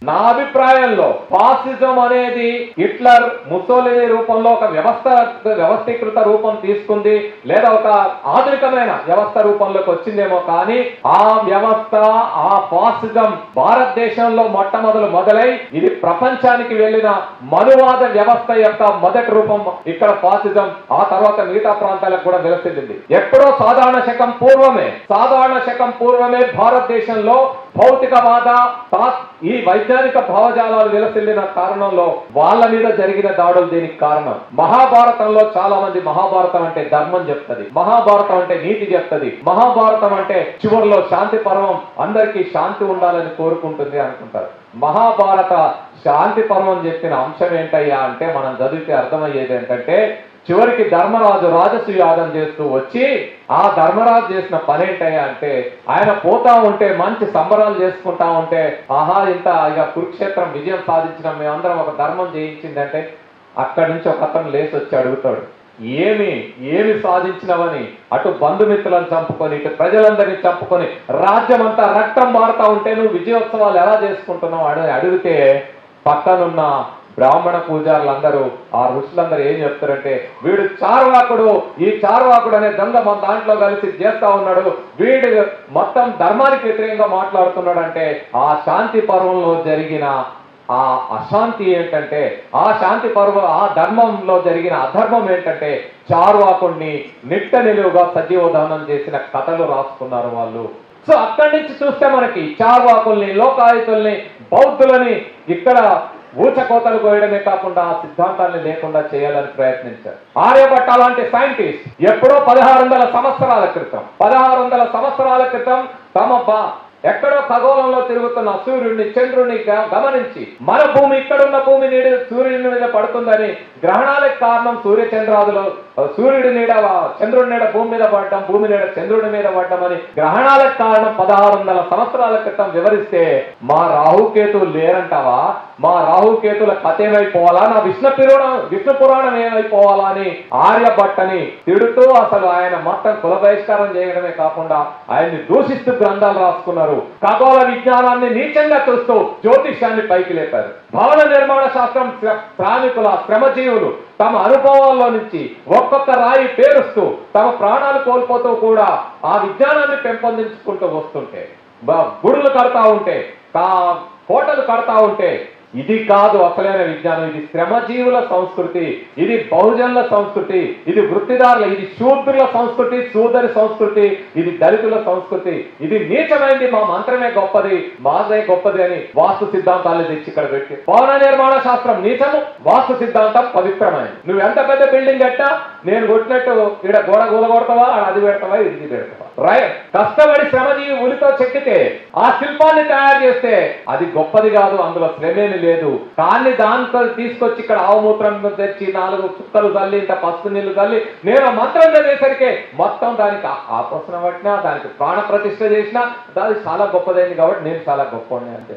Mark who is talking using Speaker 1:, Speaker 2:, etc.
Speaker 1: నా అభిప్రాయంలో ఫాసిజం అనేది హిట్లర్ ముసోలిని రూపంలో ఒక వ్యవస్థీకృత రూపం తీసుకుంది, లేదా ఒక ఆధునికమైన వ్యవస్థ రూపంలోకి వచ్చిందేమో, కానీ ఆ వ్యవస్థ, ఆ ఫాసిజం భారతదేశంలో మొదలై ఇది ప్రపంచానికి వెళ్ళిన మనువాద వ్యవస్థ యొక్క మొదటి రూపం ఇక్కడ ఫాసిజం. ఆ తర్వాత మిగతా ప్రాంతాలకు కూడా విలసిల్లింది. ఎప్పుడో సాధారణ శకం పూర్వమే భారతదేశంలో భౌతికవాద ఈ వైజ్ఞానిక భావజాలాలు విలసిల్లిన కారణంలో వాళ్ళ మీద జరిగిన దాడులు దీనికి కారణం. మహాభారతంలో చాలా మంది మహాభారతం అంటే ధర్మం చెప్తది, మహాభారతం అంటే నీతి చెప్తది, మహాభారతం అంటే చివరిలో శాంతి పర్వం, అందరికీ శాంతి ఉండాలని కోరుకుంటుంది అనుకుంటారు. మహాభారత శాంతి పర్వం చెప్పిన అంశం ఏంటయ్యా అంటే, మనం చదివితే అర్థమయ్యేది ఏంటంటే, చివరికి ధర్మరాజు రాజసూయాగం చేస్తూ వచ్చి ఆ ధర్మరాజు చేసిన పని ఏంటయ్యా అంటే, ఆయన పోతా ఉంటే మంచి సంబరాలు చేసుకుంటా ఉంటే, ఆహా ఇంత ఇక కురుక్షేత్రం విజయం సాధించిన మేమందరం ఒక ధర్మం చేయించిందంటే, అక్కడి నుంచి ఒక అతను లేచి వచ్చి అడుగుతాడు, ఏమి సాధించినవని. అటు బంధుమిత్రులను చంపుకొని, ఇటు ప్రజలందరినీ చంపుకొని, రాజ్యం అంతా రక్తం మారుతా ఉంటే నువ్వు విజయోత్సవాలు ఎలా చేసుకుంటున్నావు అని అడిగితే, పక్కనున్న బ్రాహ్మణ పూజారులందరూ, ఆ ఋషులందరూ ఏం చెప్తారంటే, వీడు చార్వాకుడు, ఈ చార్వాకుడు అనే దొంగ మన దాంట్లో కలిసి చేస్తా ఉన్నాడు, వీడు మొత్తం ధర్మానికి వ్యతిరేకంగా మాట్లాడుతున్నాడు. అంటే ఆ శాంతి పర్వంలో జరిగిన ఆ అశాంతి ఏంటంటే, ఆ శాంతి పర్వ, ఆ ధర్మంలో జరిగిన అధర్మం ఏంటంటే, చార్వాకుడిని నిట్ట నిలువుగా సజీవదహనం చేసిన కథలు రాసుకున్నారు వాళ్ళు. సో అక్కడి నుంచి చూస్తే మనకి చార్వాకుల్ని, లోకాయుతుల్ని, బౌద్ధులని ఇక్కడ ఊచకోతలు కోయడమే కాకుండా ఆ సిద్ధాంతాన్ని లేకుండా చేయాలని ప్రయత్నించారు. ఆర్యభట్ట లాంటి సైంటిస్ట్ ఎప్పుడో 1600 సంవత్సరాల క్రితం తమ ఎక్కడో ఖగోళంలో తిరుగుతున్న సూర్యుడిని, చంద్రుడిని గమనించి, మన భూమి, ఇక్కడున్న భూమి నీడ సూర్యుడి మీద పడుతుందని, గ్రహణాలకు కారణం సూర్యచంద్రాదులు, సూర్యుడి నీడ చంద్రుడి నీడ భూమి మీద పడటం, భూమి నీడ చంద్రుడి మీద పడటం అని గ్రహణాలకు కారణం 1600 సంవత్సరాల క్రితం వివరిస్తే, మా రాహుకేతువులు లేరంటావా, మా రాహుకేతుల కథ ఏమైపోవాలా, నా విష్ణు పురాణం ఏమైపోవాలా అని ఆర్యభట్టని తిడుతూ, అసలు ఆయన మొత్తం కుల బహిష్కారం చేయడమే కాకుండా ఆయన్ని దూషిస్తూ గ్రంథాలు రాసుకున్నారు. ఖగోళ విజ్ఞానాన్ని నీచంగా చూస్తూ జ్యోతిష్యాన్ని పైకి లేపారు. భవన నిర్మాణ శాస్త్రం శ్రామికుల, శ్రమజీవులు తమ అనుభవాల్లో నుంచి ఒక్కొక్క రాయి పేరుస్తూ తమ ప్రాణాలు కోల్పోతూ కూడా ఆ విజ్ఞానాన్ని పెంపొందించుకుంటూ వస్తుంటే, గుడులు కడతా ఉంటే, కోటలు కడతా ఉంటే, ఇది కాదు అసలైన విజ్ఞానం. ఇది శ్రమజీవుల సంస్కృతి, ఇది బహుజనుల సంస్కృతి, ఇది వృత్తిదారుల, ఇది శూద్రుల సంస్కృతి, శూదరి సంస్కృతి, ఇది దళితుల సంస్కృతి, ఇది నీచమైంది, మా మంత్రమే గొప్పది, మాదే గొప్పది అని వాస్తు సిద్ధాంతాలు తెచ్చి ఇక్కడ పెట్టి, భవన నిర్మాణ శాస్త్రం నీచము, వాస్తు సిద్ధాంతం పవిత్రమైంది. నువ్వు ఎంత పెద్ద బిల్డింగ్ కట్టా, నేను కొట్టినట్టు ఇక్కడ గోడ కూలగొడతావా, అది పెడతావా, ఇది పెడతావా, కష్టపడి శ్రమజీవి ఉలితో చెక్కితే, ఆ శిల్పాన్ని తయారు చేస్తే అది గొప్పది కాదు, అందులో శ్రమేమి లేదు. కానీ దాంతో తీసుకొచ్చి ఇక్కడ ఆవుమూత్రం తెచ్చి 4 చుక్కలు తల్లి, ఇంత పసుపు నీళ్లు తల్లి, నేను మంత్రం చదివేసరికి మొత్తం దానికి ఆపోసన పట్టినా, దానికి ప్రాణ ప్రతిష్ఠ చేసినా, అది చాలా గొప్పదైంది కాబట్టి నేను చాలా గొప్ప అంటే